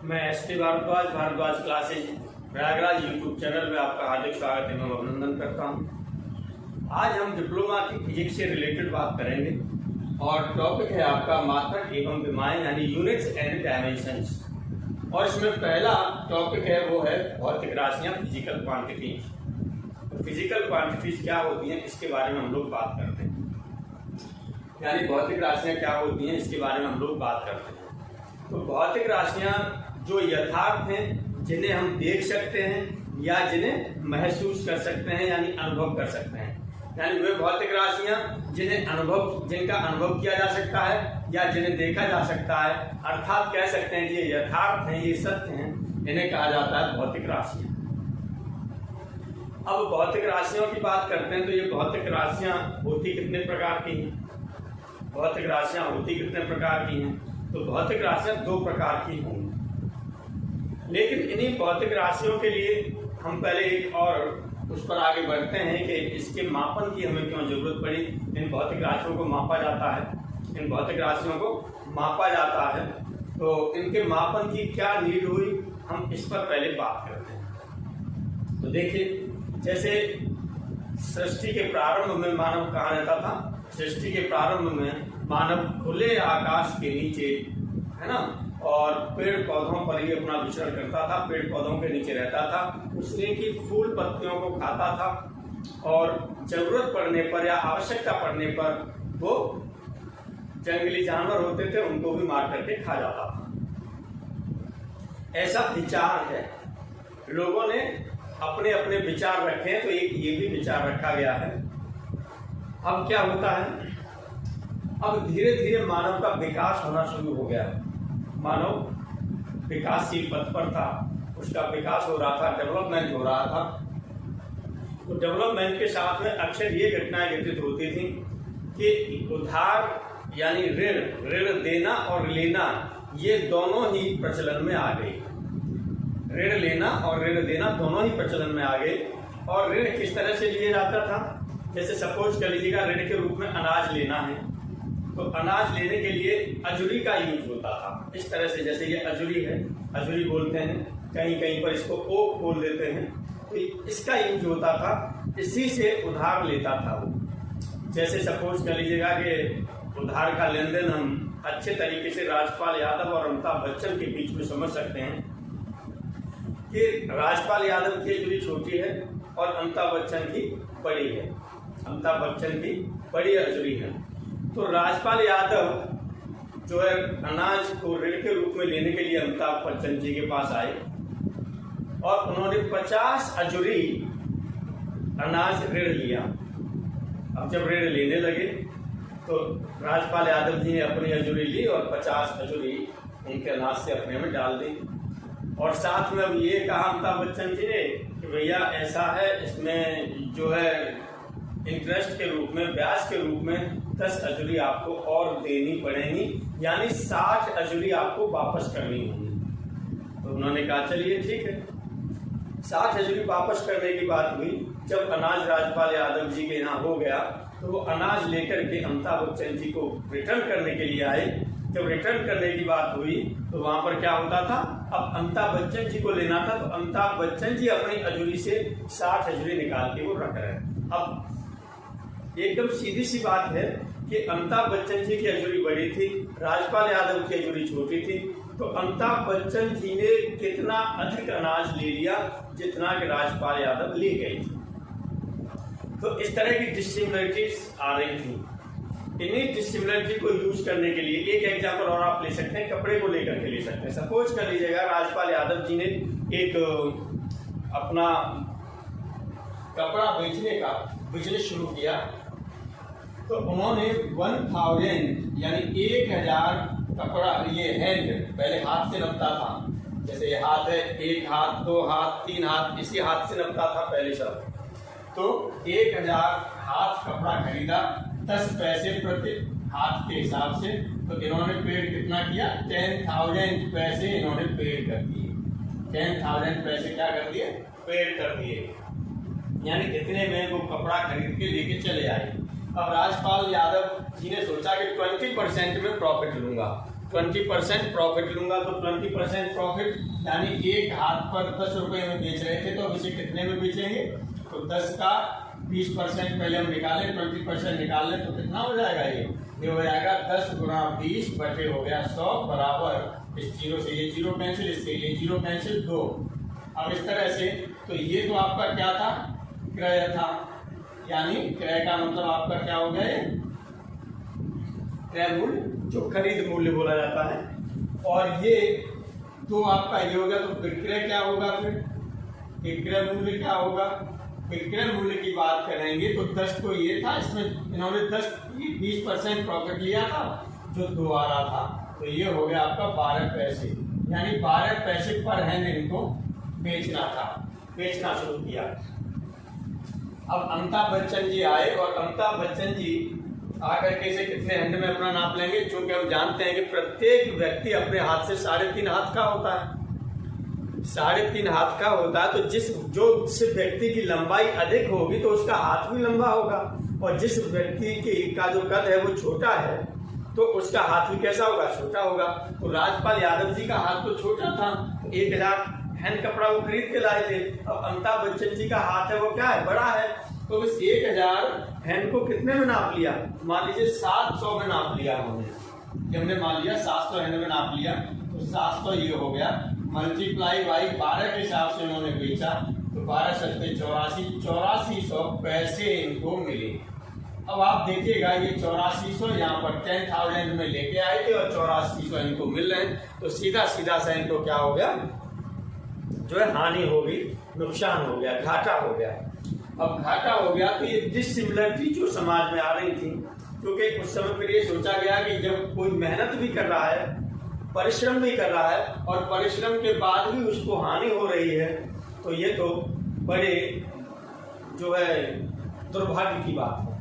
मैं S T. Bhardwaj classes Prayagraj YouTube channel में आपका हार्दिक स्वागत एवं अभिनंदन करता हूं। आज हम डिप्लोमा की फिजिक्स से रिलेटेड बात करेंगे और टॉपिक है आपका मात्रक एवं विमाएं यानी यूनिट्स एंड डायमेंशंस। और इसमें पहला टॉपिक है वो है भौतिक राशियां, फिजिकल क्वांटिटीज। तो फिजिकल क्वांटिटीज क्या होती हैं इसके बारे में हम लोग बात करते हैं, यानी भौतिक राशियां क्या होती हैं इसके बारे में हम लोग बात करते हैं। तो भौतिक राशियां जो यथार्थ हैं, जिन्हें हम देख सकते हैं या जिन्हें महसूस कर सकते हैं यानी अनुभव कर सकते हैं, यानी वे भौतिक राशियां जिनका अनुभव किया जा सकता है या जिन्हें देखा जा सकता है, अर्थात कह सकते हैं कि ये यथार्थ हैं, ये सत्य हैं, इन्हें कहा जाता है भौतिक राशियां। अब भौतिक राशियों की बात करते हैं तो ये भौतिक राशियां होती कितने प्रकार की हैं? भौतिक राशियां होती कितने प्रकार की हैं? तो भौतिक राशियां दो प्रकार की होंगी, लेकिन इन्हीं भौतिक राशियों के लिए हम पहले एक और उस पर आगे बढ़ते हैं कि इसके मापन की हमें क्यों जरूरत पड़ी। इन भौतिक राशियों को मापा जाता है, इन भौतिक राशियों को मापा जाता है, तो इनके मापन की क्या नीड हुई, हम इस पर पहले बात करते हैं। तो देखिए, जैसे सृष्टि के प्रारंभ में मानव कहाँ रहता था? सृष्टि के प्रारंभ में मानव खुले आकाश के नीचे, है ना, और पेड़ पौधों पर ही अपना विचरण करता था, पेड़ पौधों के नीचे रहता था, उसने की फूल पत्तियों को खाता था और जरूरत पड़ने पर या आवश्यकता पड़ने पर वो जंगली जानवर होते थे उनको भी मार करके खा जाता था। ऐसा विचार है, लोगों ने अपने अपने विचार रखे हैं, तो एक ये भी विचार रखा गया है। अब क्या होता है, अब धीरे धीरे मानव का विकास होना शुरू हो गया। मानव विकासशील पथ पर था, उसका विकास हो रहा था, डेवलपमेंट हो रहा था। तो डेवलपमेंट के साथ में अक्सर ये घटनाएं घटित होती थी कि उधार यानी ऋण देना और लेना, ये दोनों ही प्रचलन में आ गई। ऋण लेना और ऋण देना दोनों ही प्रचलन में आ गए। और ऋण किस तरह से लिया जाता था? जैसे सपोज कर लीजिएगा ऋण के रूप में अनाज लेना है, तो अनाज लेने के लिए अजूरी का यूज होता था। इस तरह से, जैसे ये अजूरी है, अजूरी बोलते हैं, कहीं कहीं पर इसको ओक बोल देते हैं, तो इसका यूज होता था, इसी से उधार लेता था वो। जैसे सपोज कर लीजिएगा कि उधार का लेन देन हम अच्छे तरीके से राजपाल यादव और अमिताभ बच्चन के बीच में समझ सकते हैं कि राजपाल यादव की अजूरी छोटी है और अमिताभ बच्चन की बड़ी है, अमिताभ बच्चन की बड़ी अजूरी है। तो राजपाल यादव जो है अनाज को ऋण के रूप में लेने के लिए अमिताभ बच्चन जी के पास आए और उन्होंने 50 अजूरी अनाज ऋण लिया। अब जब ऋण लेने लगे तो राजपाल यादव जी ने अपनी अजूरी ली और 50 अजूरी उनके अनाज से अपने में डाल दी। और साथ में अब ये कहा अमिताभ बच्चन जी ने कि भैया ऐसा है, इसमें जो है इंटरेस्ट के रूप में, ब्याज के रूप में 10 अजूरी आपको और देनी पड़ेगी, यानी 60 अजूरी आपको वापस करनी होगी। तो उन्होंने कहा चलिए ठीक है। 60 अजूरी वापस करने की बात हुई। जब अनाज राजपाल यादव जी के यहाँ हो गया तो वो अनाज लेकर के अमिताभ बच्चन जी को रिटर्न करने के लिए आए। जब रिटर्न करने की बात हुई तो वहां पर क्या होता था, अब अमिताभ बच्चन जी को लेना था, तो अमिताभ बच्चन जी अपनी अजूरी से 60 अजूरी निकाल के वो रख रहे हैं। अब एकदम सीधी सी बात है कि अमिताभ बच्चन जी की अजूरी बड़ी थी, राजपाल यादव की अजूरी छोटी थी, तो अमिताभ बच्चन जी ने कितना अधिक अनाज ले लिया जितना कि राजपाल यादव ले गए थे। तो इस तरह की डिसिमिलरिटीज आ रही थी। इन्हीं डिसिमिलरिटी को यूज करने के लिए एक एग्जाम्पल और आप ले सकते हैं, कपड़े को लेकर के ले सकते हैं। सपोज कर लीजिएगा राजपाल यादव जी ने एक अपना कपड़ा बेचने का बिजनेस शुरू किया, तो उन्होंने 1000 यानी 1000 कपड़ा, ये हैंड पहले हाथ से नपता था, जैसे ये हाथ है, 1 हाथ 2 हाथ 3 हाथ, इसी हाथ से नपता था पहले सब। तो 1000 हाथ कपड़ा खरीदा, 10 पैसे प्रति हाथ के हिसाब से। तो इन्होंने पेड कितना किया? 10,000 पैसे इन्होंने पेड कर दिए। 10,000 पैसे क्या कर दिए? पेड कर दिए, यानी इतने में वो कपड़ा खरीद के लेके चले आए। अब राजपाल यादव जी ने सोचा कि 20% में प्रॉफिट लूंगा, 20% प्रॉफिट लूंगा तो 20% प्रॉफिट, यानी एक हाथ पर 10 रुपए में बेच रहे थे तो अब इसे कितने में बेचेंगे, तो 10 का 20% पहले हम निकालें, 20% निकाल लें तो कितना हो जाएगा, ये हो जाएगा 10 गुना 20 बटे हो गया 100 बराबर, इस जीरो से ये जीरो कैंसिल, इससे ये जीरो कैंसिल 2। अब इस तरह से तो ये तो आपका क्या था, क्रय था, यानी क्रय का मतलब आपका क्या हो गया, क्रय मूल्य जो खरीद मूल्य बोला जाता है, और ये तो आपका ये हो गया, तो विक्रय क्या होगा, फिर विक्रय मूल्य क्या होगा, विक्रय मूल्य की बात करेंगे तो 10 तो ये था, इसमें इन्होंने 20% प्रॉफिट लिया था जो 2 आ रहा था, तो ये हो गया आपका 12 पैसे, यानी 12 पैसे पर हैंड इनको बेचना था, बेचना शुरू किया। अब अमिताभ बच्चन जी आए और अमिताभ बच्चन जी आकर के इसे कितने हैंड में अपना नाप लेंगे, क्योंकि हम जानते हैं कि प्रत्येक व्यक्ति अपने हाथ से 3.5 हाथ का होता है, 3.5 हाथ का होता है, तो जिस व्यक्ति की लंबाई अधिक होगी तो उसका हाथ भी लंबा होगा, और जिस व्यक्ति का जो कद है वो छोटा है तो उसका हाथ भी कैसा होगा, छोटा होगा। तो राजपाल यादव जी का हाथ तो छोटा था, 1000 हैंड कपड़ा वो खरीद के लाए थे। अब अमिताभ बच्चन जी का हाथ है वो क्या है, बड़ा है, तो इस 1000 हैंड को कितने में नाप लिया, मान लीजिए 700 में नाप लिया हमने मान लिया 700 हैंड में नाप लिया, तो 700 ये हो गया, मल्टीप्लाई बाई 12 के हिसाब से उन्होंने बेचा, तो 12 सत्ते 8400 पैसे इनको मिले। अब आप देखिएगा ये 8400 यहाँ पर 10,000 में लेके आए थे और 8400 इनको मिल रहे हैं, तो सीधा सीधा सा इनको क्या हो गया, जो है हानि हो गई, नुकसान हो गया, घाटा हो गया। अब घाटा हो गया तो ये डिसिमिलरिटी जो समाज में आ रही थी, क्योंकि उस समय पर ये सोचा गया कि जब कोई मेहनत भी कर रहा है, परिश्रम भी कर रहा है और परिश्रम के बाद भी उसको हानि हो रही है, तो ये तो बड़े जो है दुर्भाग्य की बात है।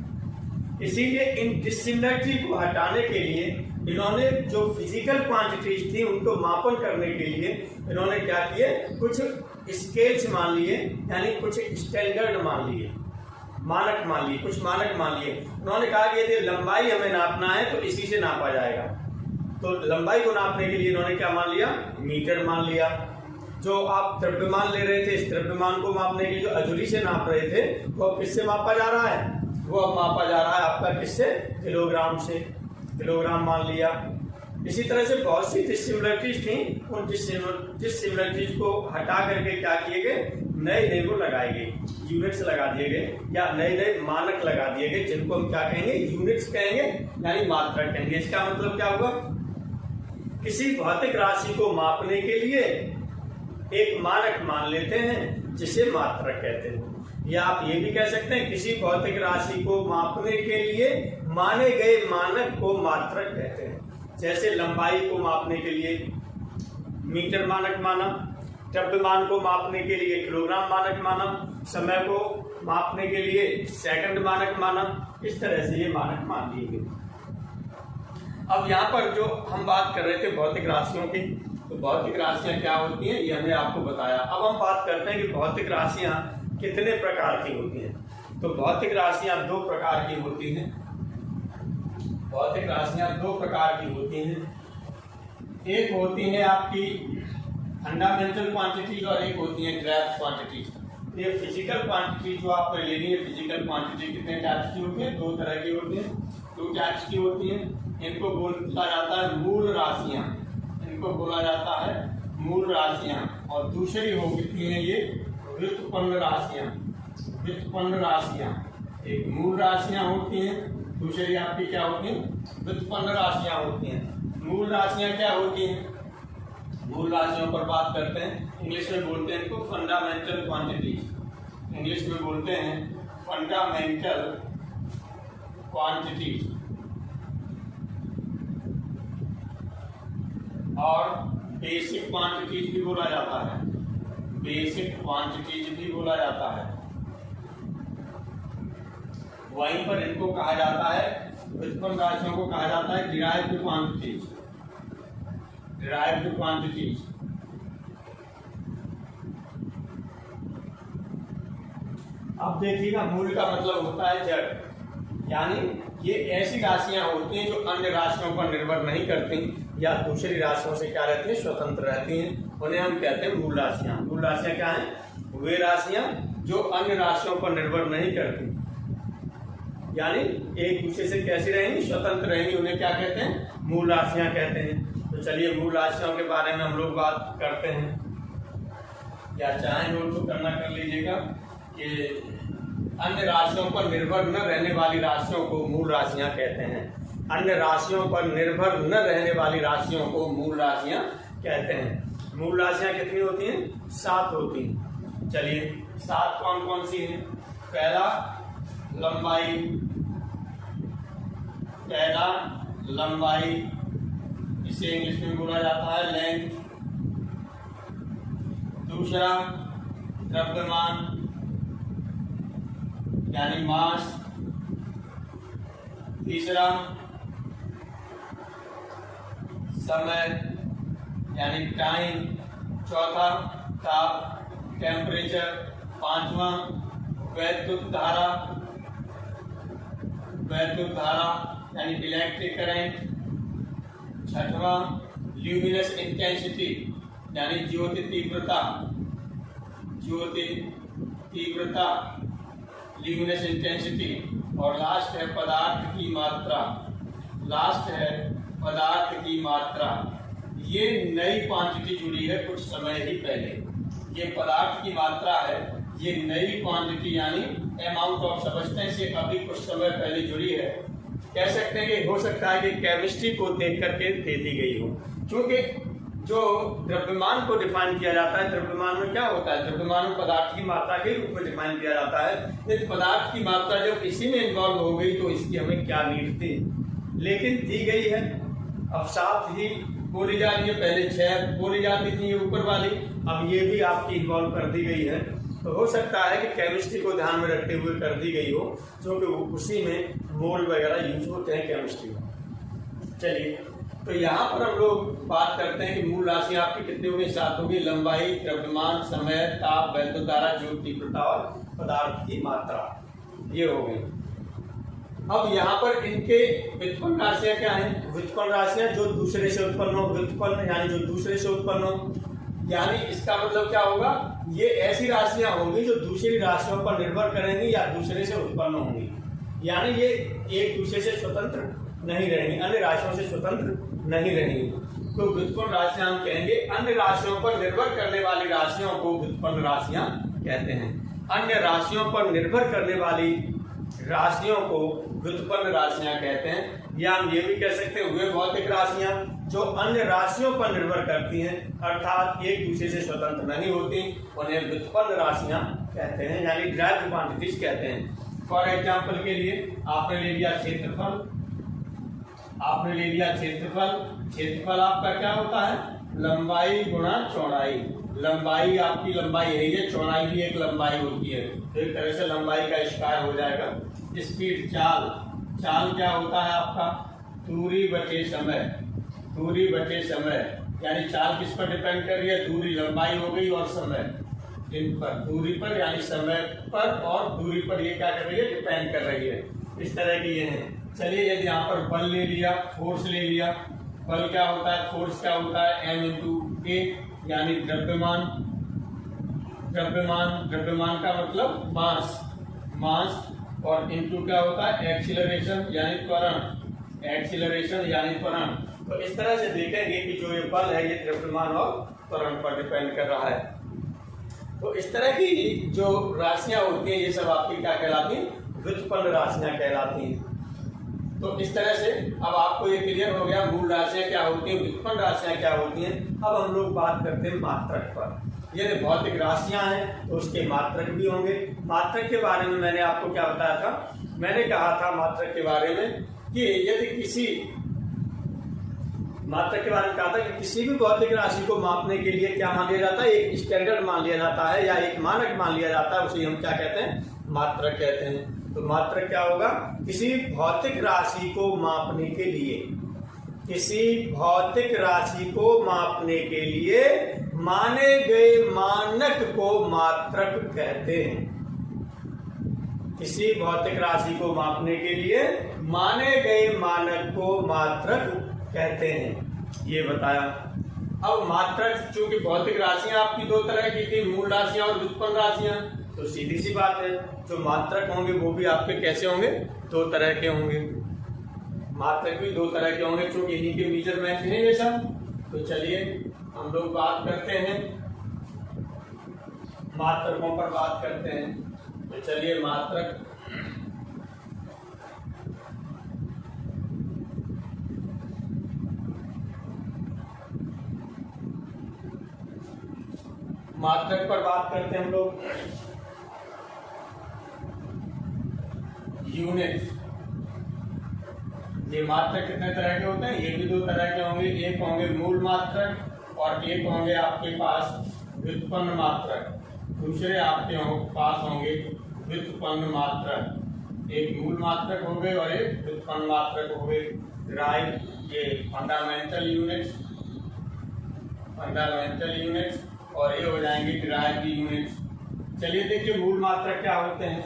इसीलिए इन डिसिमिलरिटी को हटाने के लिए इन्होंने जो फिजिकल क्वांटिटीज थी उनको मापन करने के लिए इन्होंने क्या किए, कुछ स्केल्स मान लिए, यानी कुछ स्टैंडर्ड मान लिए, मानक मान लिए, कुछ मानक मान लिए। उन्होंने कहा कि यदि लंबाई हमें नापना है तो इसी से नापा जाएगा, तो लंबाई को नापने के लिए इन्होंने क्या मान लिया, मीटर मान लिया। जो आप द्रव्यमान ले रहे थे, इस द्रव्यमान को मापने के लिए जो अजूरी से नाप रहे थे वो अब किससे मापा जा रहा है, वो अब मापा जा रहा है आपका किससे, किलोग्राम से, किलोग्राम मान लिया। इसी तरह से बहुत सी डिसिमिलरिटीज थी, उन डिसिमिलरिटीज को हटा करके क्या किए गए, नए वो लगाए गए, यूनिट्स लगा दिए गए या नए मानक लगा दिए गए, जिनको हम क्या कहेंगे, यूनिट्स कहेंगे, यानी मात्रक कहेंगे। इसका मतलब क्या हुआ, किसी भौतिक राशि को मापने के लिए एक मानक मान लेते हैं जिसे मात्रक कहते हैं, या आप ये भी कह सकते हैं किसी भौतिक राशि को मापने के लिए माने गए मानक को मात्रक कहते हैं। जैसे लंबाई को मापने के लिए मीटर मानक माना, द्रव्यमान को मापने के लिए किलोग्राम मानक माना, समय को मापने के लिए सेकंड मानक माना, इस तरह से ये मानक मान लिए गए। अब यहाँ पर जो हम बात कर रहे थे भौतिक राशियों की, तो भौतिक राशियां क्या होती हैं ये हमने आपको बताया। अब हम बात करते हैं कि भौतिक राशियां कितने प्रकार की होती हैं। तो भौतिक राशियां 2 प्रकार की होती हैं, भौतिक राशियां 2 प्रकार की होती हैं। एक होती है आपकी फंडामेंटल क्वांटिटीज और एक होती है ड्राइव क्वांटिटीज। ये फिजिकल क्वांटिटी जो आपने लेनी है, फिजिकल क्वांटिटी कितने टाइप्स की होती है, 2 तरह की होती है, 2 टाइप्स की होती है। इनको बोला जाता है मूल राशियां, इनको बोला जाता है मूल राशियां, और दूसरी होती है ये व्युत्पन्न राशियां। व्युत्पन्न राशियां एक मूल राशियां होती हैं, दूसरी आपकी क्या होती है, व्युत्पन्न राशियां होती हैं। मूल राशियां क्या होती हैं, मूल राशियों पर बात करते हैं, इंग्लिश में बोलते हैं इनको फंडामेंटल क्वांटिटीज, इंग्लिश में बोलते हैं फंडामेंटल क्वांटिटीज, और बेसिक क्वांटिटीज भी बोला जाता है, बेसिक क्वांटिटीज भी बोला जाता है। वहीं पर इनको कहा जाता है, व्युत्पन्न राशियों को कहा जाता है डिराइव्ड क्वांटिटीज, डिराइव्ड क्वांटिटीज। अब देखिएगा मूल का मतलब होता है जड़, यानी ये ऐसी राशियां होती हैं जो अन्य राशियों पर निर्भर नहीं करती, या दूसरी राशियों से क्या रहती हैं, स्वतंत्र रहती हैं, उन्हें हम कहते हैं मूल राशियां। मूल राशियां क्या हैं? वे राशियां जो अन्य राशियों पर निर्भर नहीं करती, यानी एक दूसरे से कैसी रहेंगी, स्वतंत्र रहेंगी, उन्हें क्या कहते हैं, मूल राशियां कहते हैं। तो चलिए मूल राशियों के बारे में हम लोग बात करते हैं। या चाहे नोट तो करना कर लीजिएगा कि अन्य राशियों पर निर्भर न रहने वाली राशियों को मूल राशियां कहते हैं। अन्य राशियों पर निर्भर न रहने वाली राशियों को मूल राशियां कहते हैं। मूल राशियां कितनी होती हैं? 7 होती हैं। चलिए 7 कौन कौन सी हैं? पहला लंबाई, इसे इंग्लिश में बोला जाता है लेंथ। दूसरा द्रव्यमान यानी मास। तीसरा समय यानी टाइम। चौथा ताप टेम्परेचर। पांचवा वैद्युत धारा यानी इलेक्ट्रिक करंट। छठवां ल्यूमिनस इंटेंसिटी यानी ज्योति तीव्रता ल्यूमिनस इंटेंसिटी। और लास्ट है पदार्थ की मात्रा। ये नई क्वांटिटी जुड़ी है कुछ समय ही पहले। ये पदार्थ की मात्रा है, ये नई क्वांटिटी यानी अमाउंट ऑफ सब्सटेंस से अभी कुछ समय पहले जुड़ी है। कह सकते हैं कि हो सकता है कि केमिस्ट्री को देख करके दे दी गई हो, क्योंकि जो द्रव्यमान को डिफाइन किया जाता है, द्रव्यमान में क्या होता है, द्रव्यमान में पदार्थ की मात्रा के रूप में डिफाइन किया जाता है। यदि पदार्थ की मात्रा जब इसी में इन्वॉल्व हो गई तो इसकी हमें क्या नीड थी, लेकिन दी गई है। अब 7 ही बोली जा रही है, पहले 6 बोली जाती थी ये ऊपर वाली, अब ये भी आपकी इन्वॉल्व कर दी गई है। तो हो सकता है कि केमिस्ट्री को ध्यान में रखते हुए कर दी गई हो, क्योंकि उसी में मोल वगैरह यूज होते हैं केमिस्ट्री में। चलिए तो यहाँ पर हम लोग बात करते हैं कि मूल राशि आपकी कितनी होगी? 7 होगी। लंबाई, द्रव्यमान, समय, ताप, वैद्युत धारा, ज्योति तीव्रता और पदार्थ की मात्रा, ये हो गई। अब यहाँ पर इनके व्युत्पन्न राशियां क्या हैं? व्युत्पन्न राशियां जो दूसरे से उत्पन्न हो, व्युत्पन्न यानी जो दूसरे से उत्पन्न हो, यानी इसका मतलब क्या होगा, ये ऐसी राशियां होंगी जो दूसरी राशियों पर निर्भर करेंगी या दूसरे से उत्पन्न होंगी, यानी ये एक दूसरे से स्वतंत्र नहीं रहेंगी, अन्य राशियों से स्वतंत्र नहीं रहेंगी। तो व्युत्पन्न राशियां हम कहेंगे अन्य राशियों पर निर्भर करने वाली राशियों को व्युत्पन्न राशियां कहते हैं। अन्य राशियों पर निर्भर करने वाली राशियों को व्युत्पन्न राशियां कहते हैं। या हम ये भी कह सकते हैं वे भौतिक राशियां जो अन्य राशियों पर निर्भर करती हैं, अर्थात एक दूसरे से स्वतंत्र नहीं होती, उन्हें व्युत्पन्न राशियां कहते हैं, यानी ड्राइव्ड क्वांटिटीज कहते हैं। फॉर एग्जाम्पल के लिए आपने ले लिया क्षेत्रफल आपका क्या होता है? लंबाई गुणा चौड़ाई। लंबाई आपकी लंबाई है ये, चौड़ाई भी एक लंबाई होती है, तो एक तरह से लंबाई का स्क्वायर हो जाएगा। स्पीड, चाल क्या होता है आपका? दूरी बटे समय, यानी चाल किस पर डिपेंड कर रही है? दूरी, लंबाई हो गई और समय, इन पर, दूरी पर यानी समय पर और दूरी पर ये क्या कर रही है? डिपेंड कर रही है। इस तरह की ये है। चलिए यदि यहाँ पर बल ले लिया, फोर्स ले लिया, बल क्या होता है, फोर्स क्या होता है? M × A, यानी द्रव्यमान का मतलब मास, और इनटू क्या होता है? एक्सीलरेशन यानी त्वरण। तो इस तरह से देखेंगे कि जो ये बल है ये द्रव्यमान और त्वरण पर डिपेंड कर रहा है। तो इस तरह की जो राशियां होती हैं ये सब आपकी क्या कहलाती हैं? व्युत्पन्न राशियां कहलाती हैं। तो इस तरह से अब आपको ये क्लियर हो गया मूल राशियां क्या होती हैं, व्युत्पन्न राशियां क्या होती हैं। अब हम लोग बात करते हैं मात्रक पर। यदि भौतिक राशियां हैं तो उसके मात्रक भी होंगे। मात्रक के बारे में मैंने आपको क्या बताया था? मैंने कहा था मात्रक के बारे में कि यदि किसी भी भौतिक राशि को मापने के लिए क्या मान लिया जाता है? एक स्टैंडर्ड मान लिया जाता है या एक मानक मान लिया जाता है, उसे हम क्या कहते हैं? मात्रक कहते हैं। तो मात्रक क्या होगा? किसी भौतिक राशि को मापने के लिए माने गए मानक को मात्रक कहते हैं। किसी भौतिक राशि को मापने के लिए माने गए मानक को मात्रक कहते हैं। ये बताया। अब मात्रक, चूंकि भौतिक राशियां आपकी दो तरह की थी, मूल राशियां और व्युत्पन्न राशियां, तो सीधी सी बात है जो मात्रक होंगे वो भी आपके कैसे होंगे, दो तरह के होंगे। मात्रक भी दो तरह के होंगे क्योंकि इन्हीं के मेजरमेंट हैं ये सब। तो चलिए हम लोग बात करते हैं, मात्रकों पर बात करते हैं। तो चलिए मात्रक, मात्रक पर बात करते हैं हम लोग। यूनिट, ये मात्रक कितने तरह के होते हैं, ये भी दो तरह के होंगे। एक होंगे मूल मात्रक और एक होंगे आपके पास व्युत्पन्न मात्रक। दूसरे आपके पास होंगे व्युत्पन्न मात्रक। एक मूल मात्रक हो गए और एक व्युत्पन्न मात्रक हो गए। राइट, ये फंडामेंटल यूनिट्स, फंडामेंटल यूनिट्स, और ये हो जाएंगे डिराइव्ड यूनिट्स। चलिए देखिए मूल मात्रक क्या होते हैं।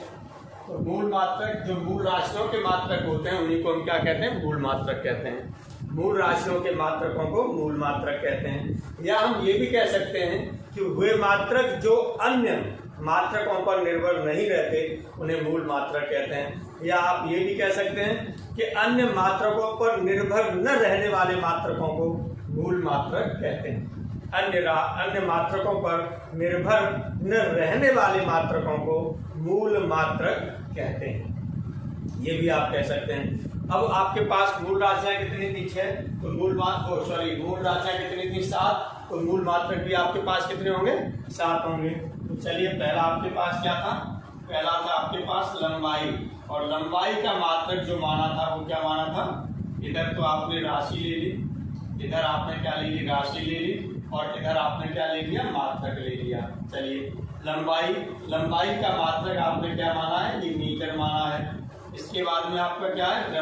तो मूल मात्रक, जो मूल राशियों के मात्रक होते हैं उन्हीं को हम क्या कहते हैं, मूल मात्रक कहते हैं। मूल राशियों के मात्रकों को मूल मात्रक कहते हैं। या हम ये भी कह सकते हैं कि वे मात्रक जो अन्य मात्रकों पर निर्भर नहीं रहते उन्हें मूल मात्रक कहते हैं। या आप ये भी कह सकते हैं कि अन्य मात्रकों पर निर्भर न रहने वाले मात्रकों को मूल मात्रक कहते हैं। अन्य मात्रकों पर निर्भर न रहने वाले मात्रकों को मूल मात्रक कहते हैं। ये भी आप कह सकते हैं। अब आपके पास मूल राशियां कितनी थी, 6, तो मूल राशियां कितनी थी, 7, तो मूल मात्रक भी आपके पास कितने होंगे, 7 होंगे। तो चलिए पहला आपके पास क्या था, पहला था आपके पास लंबाई, और लंबाई का मात्रक जो माना था वो क्या माना था, इधर तो आपने राशि ले ली, इधर आपने क्या ले ली, राशि ले ली, और इधर आपने क्या ले लिया, मात्रक ले लिया। चलिए लंबाई का मात्रक आपने क्या माना है, ये मीटर माना है। इसके बाद में आपका क्या है,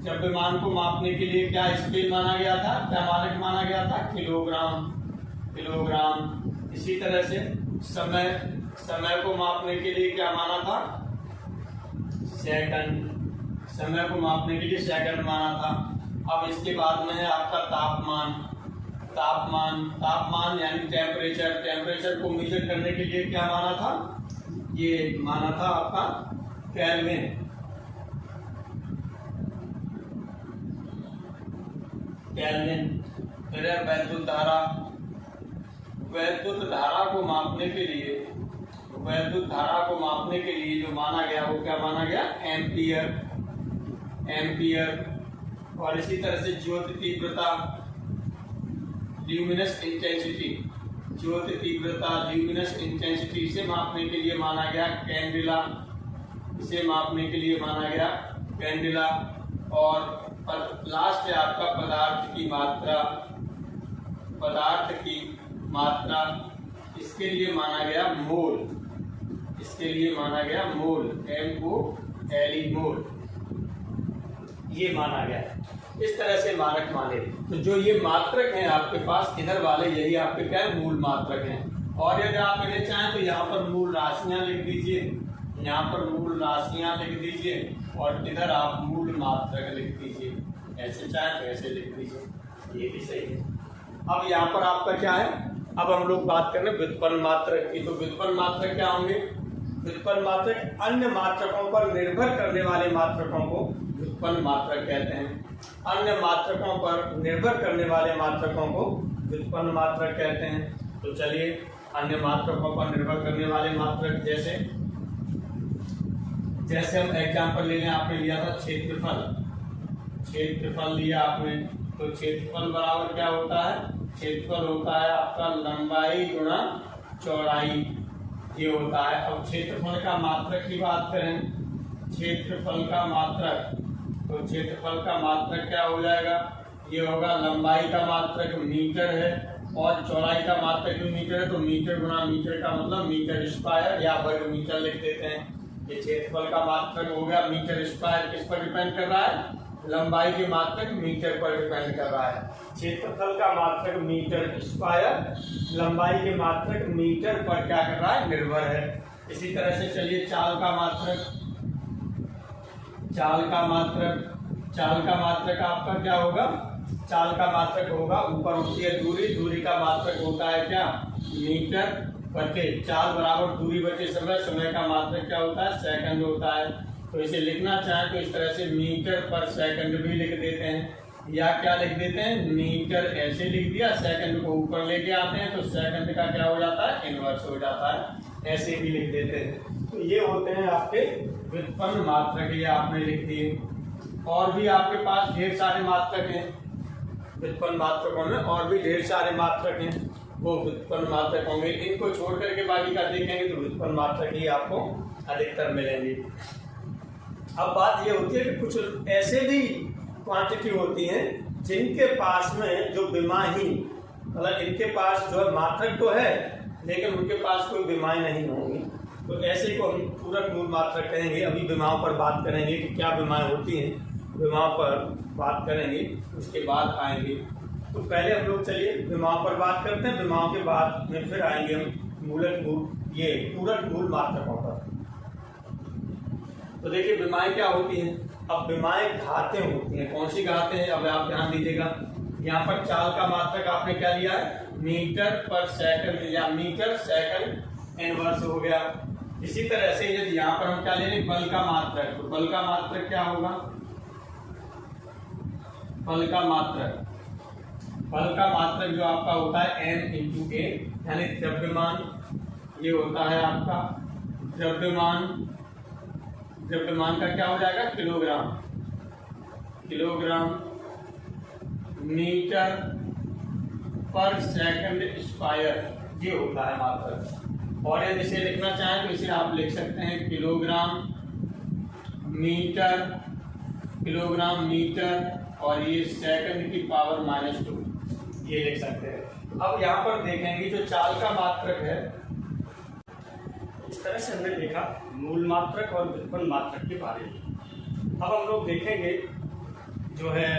द्रव्यमान को मापने के लिए क्या स्केल माना गया था, क्या मानक माना गया था, किलोग्राम। इसी तरह से समय को मापने के लिए क्या माना था, सेकंड। समय को मापने के लिए सेकंड माना था। अब इसके बाद में है आपका तापमान यानी टेम्परेचर को मेजर करने के लिए क्या माना था, ये माना था आपका केल्विन। फिर वैद्युत धारा को मापने के लिए जो माना गया वो क्या माना गया, एम्पियर। और इसी तरह से ज्योति तीव्रता, ल्यूमिनस इंटेंसिटी, इसे मापने के लिए माना गया कैंडिला, और लास्ट है आपका पदार्थ की मात्रा, इसके लिए माना गया मोल, MOLE, मोल, ये माना गया। इस तरह से मानक माने। तो जो ये मात्रक हैं आपके पास इधर वाले, यही आपके क्या है, मूल मात्रक हैं। और यदि आप इन्हें चाहें तो यहाँ पर मूल राशियां लिख दीजिए, और इधर आप मूल मात्रक लिख दीजिए, ऐसे चाहे तो ऐसे लिख दीजिए, ये भी सही है। अब यहाँ पर आपका क्या है, अब हम लोग बात कर रहे हैं व्युत्पन्न मात्रक की। तो व्युत्पन्न मात्रक क्या होंगे, व्युत्पन्न मात्रक अन्य मात्रकों पर निर्भर करने वाले मात्रकों को व्युत्पन्न मात्रक कहते हैं। अन्य मात्रकों पर निर्भर करने वाले मात्रकों को व्युत्पन्न मात्रक कहते हैं। तो चलिए अन्य मात्रकों पर निर्भर करने वाले मात्रक, जैसे हम एग्जाम्पल ले लें, आपने लिया था क्षेत्रफल लिया आपने। तो क्षेत्रफल बराबर क्या होता है, क्षेत्रफल होता है आपका लंबाई गुणा चौड़ाई, ये होता है। अब क्षेत्रफल का मात्रक की बात करें, क्षेत्रफल का मात्रक क्या हो जाएगा, ये होगा लंबाई का मात्रक मीटर है और चौड़ाई का मात्रक भी मीटर है, तो मीटर गुणा मीटर का मतलब मीटर स्क्वायर या वर्ग मीटर लिख देते हैं। ये क्षेत्रफल का मात्रक हो गया। मीटर स्क्वायर किस पर डिपेंड कर रहा है, लंबाई के मात्रक मीटर पर डिपेंड कर रहा है। क्षेत्रफल का मात्रक मीटर स्क्वायर, लंबाई के मात्रक मीटर पर क्या कर रहा है, निर्भर है। इसी तरह से चलिए चाल का मात्रक आपका क्या होगा, चाल का मात्रक होगा, ऊपर होती है दूरी, दूरी का मात्रक होता है क्या, मीटर बटे चाल बराबर दूरी बटे समय, समय का मात्रक क्या होता है, सेकंड होता है। तो इसे लिखना चाहें तो इस तरह से मीटर पर सेकंड भी लिख देते हैं, या क्या लिख देते हैं, मीटर ऐसे लिख दिया, सेकंड को ऊपर लेके आते हैं तो सेकंड का क्या हो जाता है, इनवर्स हो जाता है, ऐसे भी लिख देते हैं। तो ये होते हैं आपके व्युत्पन्न मात्रक, ये आपने लिख दिए। और भी आपके पास ढेर सारे मात्रक हैं, व्युत्पन्न मात्रकों में और भी ढेर सारे मात्रक हैं, वो व्युत्पन्न मात्रक होंगे। इनको छोड़ करके बाकी का देखेंगे तो व्युत्पन्न मात्रक ही आपको अधिकतर मिलेंगे। अब बात ये होती है कि कुछ ऐसे भी क्वांटिटी होती हैं जिनके पास में जो विमाही, मतलब इनके पास जो है मात्रक तो है लेकिन उनके पास कोई विमाएं नहीं होंगी, तो ऐसे को हम पूरक मूल मात्रक कहेंगे। अभी विमाओं पर बात करेंगे कि क्या विमाएं होती हैं, विमाओं पर बात करेंगे, उसके बाद आएंगे। तो पहले हम लोग चलिए विमाओं पर बात करते हैं, विमाओं के बाद में फिर आएंगे हम ये पूरक मूल मात्रकों पर। तो देखिए विमाएं क्या होती हैं। अब विमाएं घातें होती हैं। कौन सी घातें हैं, अब आप ध्यान दीजिएगा। यहाँ पर चाल का मात्रक आपने क्या लिया है, मीटर पर सेकंड या मीटर सेकंड इनवर्स हो गया। इसी तरह से यदि यहाँ पर हम क्या ले लें, बल का मात्रक, तो बल का मात्रक क्या होगा, बल का मात्रक, बल का मात्रक जो आपका होता है m × a, यानी द्रव्यमान, ये होता है आपका द्रव्यमान। द्रव्यमान का क्या हो जाएगा, किलोग्राम, किलोग्राम मीटर पर सेकंड स्क्वायर, ये होता है मात्रक। और यदि इसे लिखना चाहें तो इसे आप लिख सकते हैं किलोग्राम मीटर, किलोग्राम मीटर और ये सेकंड की पावर -2, ये लिख सकते हैं। अब यहाँ पर देखेंगे जो चाल का मात्रक है, इस तरह से हमने देखा मूल मात्रक और व्युत्पन्न मात्रक के बारे में। अब हम लोग देखेंगे जो है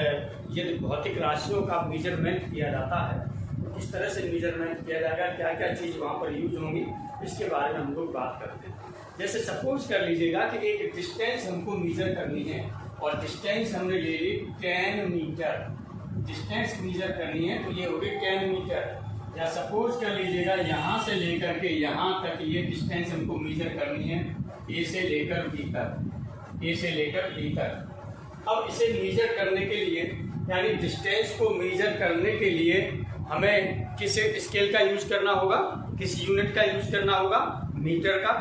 यदि भौतिक राशियों का मेजरमेंट किया जाता है तो किस तरह से मेजरमेंट किया जाएगा, क्या क्या चीज़ वहाँ पर यूज होंगी, इसके बारे में हम लोग बात करते हैं। जैसे सपोज कर लीजिएगा कि एक डिस्टेंस हमको मेजर करनी है और डिस्टेंस हमने ले ली 10 मीटर, डिस्टेंस मेजर करनी है तो ये होगी 10 मीटर। या सपोज कर लीजिएगा यहाँ से लेकर के यहाँ तक ये डिस्टेंस हमको मेजर करनी है, ए से लेकर बी तक, ए से लेकर बी तक। अब इसे मेजर करने के लिए यानी डिस्टेंस को मेजर करने के लिए हमें किस स्केल का यूज करना होगा, किस यूनिट का यूज करना होगा, मीटर का,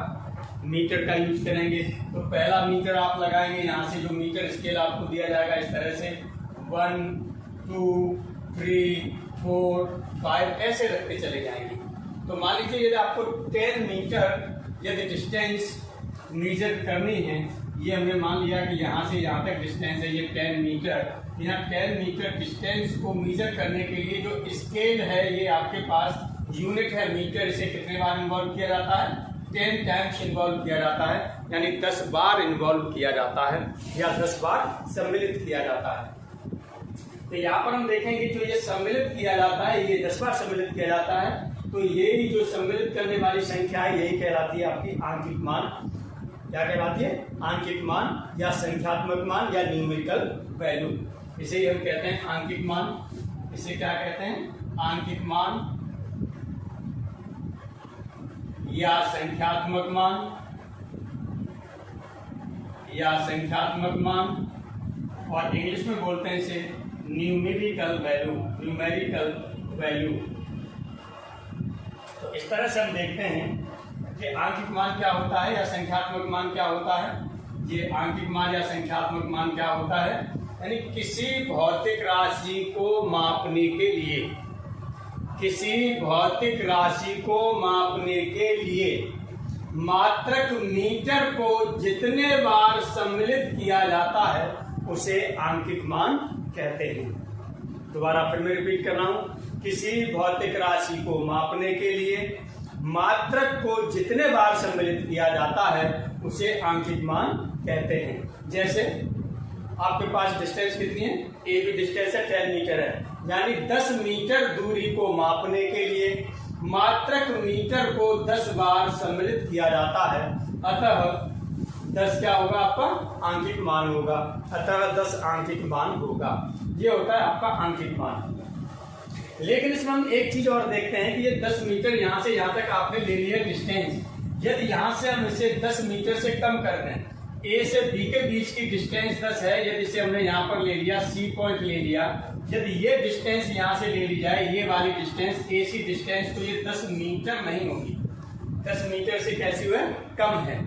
मीटर का यूज करेंगे। तो पहला मीटर आप लगाएंगे, यहाँ से जो मीटर स्केल आपको दिया जाएगा इस तरह से 1 2 3 4 5 ऐसे रखते चले जाएंगे। तो मान लीजिए यदि आपको 10 मीटर यदि डिस्टेंस मेजर करनी है, ये हमने मान लिया कि यहाँ से यहाँ तक डिस्टेंस है, ये 10 मीटर। यहाँ 10 मीटर डिस्टेंस को मेजर करने के लिए जो स्केल है ये आपके पास यूनिट है मीटर, इसे कितने बार इन्वॉल्व किया जाता है, 10 टाइम्स इन्वॉल्व किया जाता है, यानी 10 बार इन्वॉल्व किया जाता है या 10 बार सम्मिलित किया जाता है। तो यहाँ पर हम देखेंगे जो ये सम्मिलित किया जाता है, ये 10 बार सम्मिलित किया जाता है, तो ये जो सम्मिलित करने वाली संख्या है यही कहलाती है आपकी आंकिक मान। क्या कहलाती है, आंकिक मान या संख्यात्मक मान या न्यूमेरिकल वैल्यू, इसे हम कहते हैं आंकिक मान। इसे क्या कहते हैं, आंकिक मान या संख्यात्मक मान, या संख्यात्मक मान, और इंग्लिश में बोलते हैं इसे न्यूमेरिकल वैल्यू, न्यूमेरिकल वैल्यू। तो इस तरह से हम देखते हैं कि आंकिक मान क्या होता है या संख्यात्मक मान क्या होता है। ये आंकिक मान या संख्यात्मक मान क्या होता है, यानी किसी भौतिक राशि को मापने के लिए, किसी भौतिक राशि को मापने के लिए मात्रक मीटर को जितने बार सम्मिलित किया जाता है उसे आंकिक मान कहते हैं। दोबारा फिर मैं रिपीट कर रहा हूं, किसी भौतिक राशि को मापने के लिए मात्रक को जितने बार सम्मिलित किया जाता है उसे आंकिक मान कहते हैं। जैसे आपके पास डिस्टेंस कितनी है, ए बी डिस्टेंस है 10 मीटर है, यानी 10 मीटर दूरी को मापने के लिए मात्रक मीटर को 10 बार सम्मिलित किया जाता है, अतः 10 क्या होगा आपका आंकिक मान होगा, अतः 10 आंकिक मान होगा। ये होता है आपका आंशिक मान। लेकिन इसमें हम एक चीज और देखते हैं कि ये 10 मीटर यहाँ से यहाँ तक आपने ले लिया डिस्टेंस। यदि यहाँ से हम इसे 10 मीटर से कम कर दें, ए से बी के बीच की डिस्टेंस 10 है, यदि इसे हमने यहाँ पर ले लिया, सी पॉइंट ले लिया, यदि ये डिस्टेंस यहाँ से ले ली जाए, ये वाली डिस्टेंस ए सी डिस्टेंस, तो ये 10 मीटर नहीं होगी, 10 मीटर से कैसी हुआ कम है।